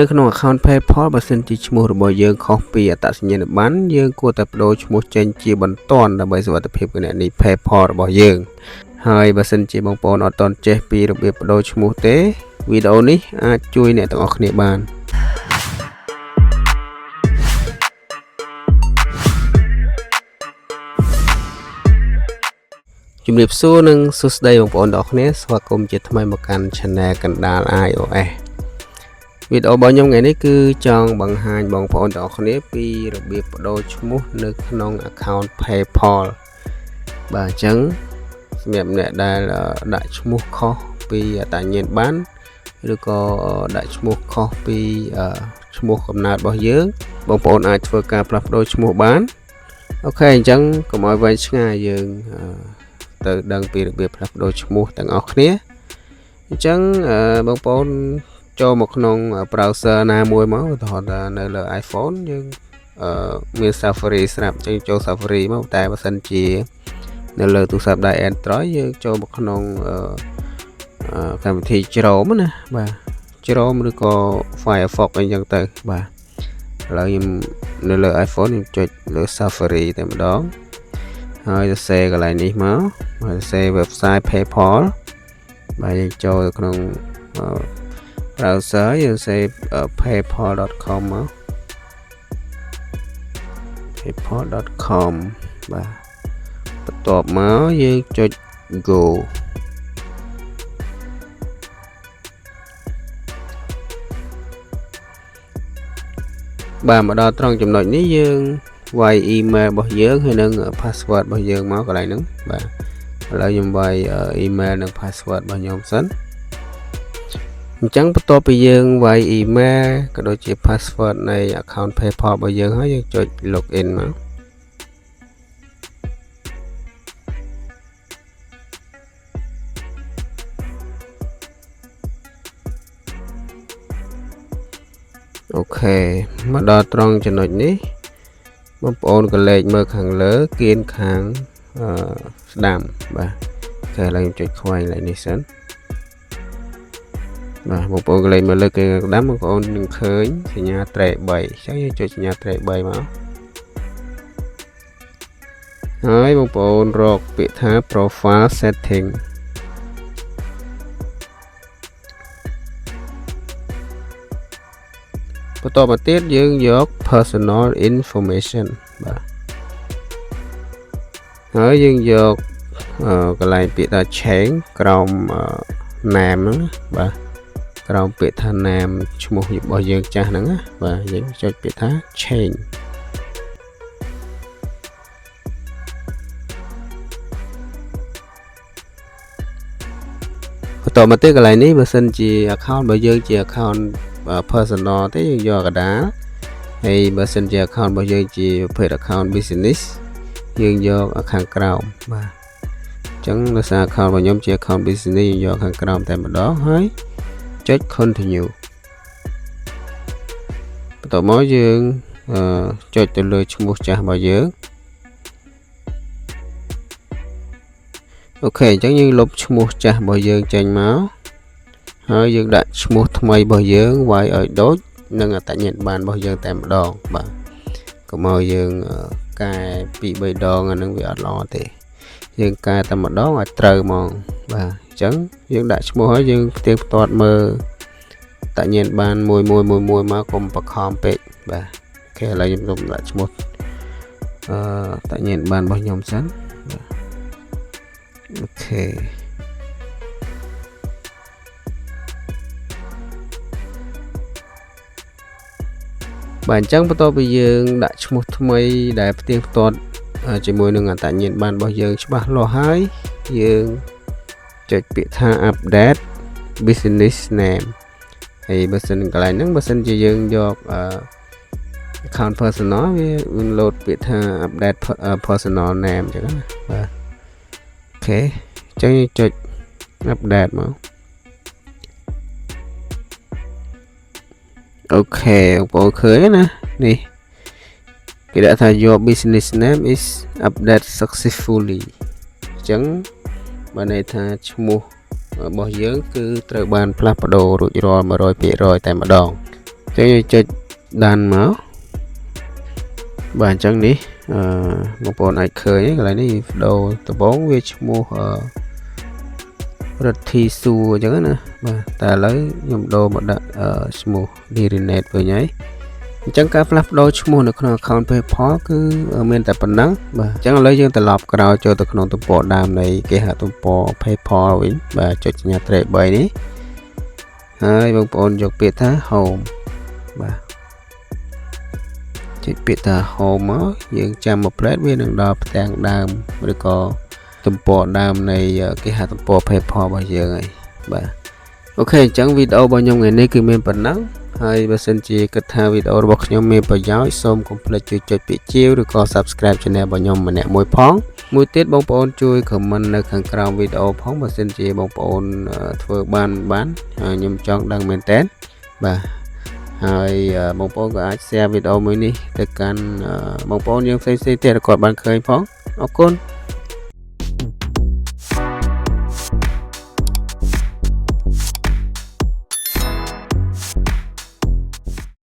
នៅក្នុង account PayPal បើសិនជាឈ្មោះរបស់យើងខុសពីអត្តសញ្ញាណប័ណ្ណយើងគួរតែបដូរឈ្មោះចេញជាបន្ទាន់ដើម្បីសុវត្ថិភាពគណនី PayPal របស់យើងហើយបើសិនជាបងប្អូនអត់ទាន់ចេះពីរបៀបបដូរឈ្មោះទេវីដេអូនេះអាចជួយអ្នកទាំងអស់គ្នាបានជំរាបសួរនិងសួស្តីបងប្អូនទាំងអស់គ្នាស្វាគមន៍ជាថ្មីមកកាន់ Channel កណ្ដាល iOS វីដេអូរបស់ខ្ញុំថ្ងៃនេះគឺចង់បង្ហាញបងប្អូនទាំងអស់គ្នាពីរបៀបបដូរឈ្មោះនៅក្នុង account PayPal បាទអញ្ចឹងសម្រាប់អ្នកដែលដាក់ឈ្មោះខុសពីអត្តសញ្ញាណប័ណ្ណឬក៏ដាក់ឈ្មោះខុសពីឈ្មោះកំណើតរបស់យើងបងប្អូនអាចធ្វើការផ្លាស់ប្ដូរឈ្មោះបានអូខេអញ្ចឹងកុំឲ្យវែងឆ្ងាយយើងទៅដឹងពីរបៀបផ្លាស់ប្ដូរឈ្មោះទាំងអស់គ្នាអញ្ចឹងបងប្អូនចូលមកក្នុង browser ណាមួយមកឧទាហរណ៍ថានៅលើ iPhone យើងមាន Safari ស្រាប់អញ្ចឹងចូល Safari មកតែបើសិនជានៅលើទូរស័ព្ទដៃ Android យើងចូលមកក្នុងកម្មវិធី Chrome ណាបាទ Chrome ឬក៏ Firefox អីចឹងទៅបាទឥឡូវខ្ញុំនៅលើ iPhone ខ្ញុំចុចលើ Safari តែម្ដងហើយសរសេរកន្លែងនេះមកសរសេរ website PayPal បាទយើងចូលទៅក្នុងbrowser យើងសេ paypal.com មក paypal.com បាទបន្ទាប់មកយើងចុច go បាទមកដល់ត្រង់ចំណុចនេះយើងវាយ email របស់យើងហើយនិង password របស់យើងមកកន្លែងហ្នឹងបាទឥឡូវខ្ញុំវាយ email និង password របស់ខ្ញុំសិនអញ្ចឹងបន្ទាប់ពីយើងវាយ email ក៏ដូចជា password នៃ account PayPal របស់យើងហើយយើងចុច login មកអូខេមកដល់ត្រង់ចំណុចនេះបងប្អូនក៏លេខមើលខាងលើគៀនខាងស្ដាំបាទអូខេឥឡូវខ្ញុំចុចខ្វែងឡើងនេះសិនបាទបងប្អូនក៏លេខមើលលើគៀនខាងស្ដាំបងប្អូននឹងឃើញសញ្ញាត្រេ3អញ្ចឹងយើងចុចសញ្ញាត្រេ3មកហើយបងប្អូនរកពាក្យថា profile settingបន្តមកទៀតយើងយក personal information បាទហើយយើងយកកន្លែងពាក្យថា change ក្រោម name ហ្នឹងបាទក្រោមពាក្យថា name ឈ្មោះរបស់យើងចាស់ហ្នឹងណាបាទយើងចុចពាក្យថា changeបន្តមកទៀតកន្លែងនេះបើសិនជា account របស់យើងជា account personal ទេយើងយកកដាលហើយបើសិនជា account របស់យើងជាប្រភេទ account business យើងយកខាងក្រោមបាទអញ្ចឹងដោយសារ account របស់ខ្ញុំជា account business យើងយកខាងក្រោមតែម្ដងហើយចុច continue បន្ទាប់មកយើងចុចទៅលើឈ្មោះចាស់របស់យើងអូខេអញ្ចឹងយើងលុបឈ្មោះចាស់របស់យើងចេញមកហើយយើងដាក់ឈ្មោះថ្មីរបស់យើងវាយឲ្យដូចនឹងអត្តសញ្ញាណប័ណ្ណរបស់យើងតែម្ដងបាទកុំឲ្យយើងកែ2 3ដងអានឹងវាអត់ល្អទេយើងកែតែម្ដងឲ្យត្រូវហ្មងបាទអញ្ចឹងយើងដាក់ឈ្មោះហើយយើងផ្ទៀងផ្ទាត់មើលអត្តសញ្ញាណប័ណ្ណមួយមកកុំបខំពេកបាទអូខេឥឡូវខ្ញុំដាក់ឈ្មោះអត្តសញ្ញាណប័ណ្ណរបស់ខ្ញុំសិនបាទអូខេបាទអញ្ចឹងបន្ទាប់ពីយើងដាក់ឈ្មោះថ្មីដែលផ្ទៀងផ្ទាត់ជាមួយនឹងអត្តសញ្ញាណប័ណ្ណរបស់យើងច្បាស់លាស់ហើយយើងចុចពាក្យថា update business name ហើយបើសិនកន្លែងហ្នឹងបើសិនជាយើងយក account personal វា load ពាក្យថា update personal name អញ្ចឹងណាបាទអូខេអញ្ចឹងយើងចុច update មកអូខេបងប្អូនឃើញណានេះគេដាក់ថា your business name is updated successfully អញ្ចឹងបានន័យថាឈ្មោះរបស់យើងគឺត្រូវបានផ្លាស់ប្ដូររួចរាល់ 100% តែម្ដង Cho chơi đàn máu bản chẳng ní một bộ này khởi cái này đi đầu từ bóng về mua rất thi su chẳng nữa mà ta lấy nhầm đồ một đợt mua đi net với nhảy chẳng cả flap đôi mua được nó không phải phó cứ ở bên tại phần nắng mà chẳng lấy dương tại lọp cái đó cho từ nó tụi bộ đam này cái hạt tụi bộ phải phó win và cho nhà trẻ bơi ní hai bông bồn dọc biệt thá hồn và chỉ biệt thá hồn á dương chăm một plate với đường đo tàng đam rồi có tụi bộ đam này cái hạt tụi bộ phải phó bao giờ này và ok chẳng video bao nhiêu ngày nay cứ men phần nắng hay bà xin chị kết thúc videoរបស់ខ្ញុំមានប្រយោជន៍សូមកុំភ្លេចជួយចុចពាក្យជាវឬក៏ subscribe channel របស់ខ្ញុំម្នាក់មួយផងមួយទៀតបងប្អូនជួយ comment នៅខាងក្រោមវីដេអូផងបើសិនជាបងប្អូនធ្វើបានខ្ញុំចង់ដឹងមែនតើបាទហើយបងប្អូនក៏អាច share វីដេអូមួយនេះទៅកាន់បងប្អូនយើងផ្សេងៗទៀតគាត់បានឃើញផងអរគុណ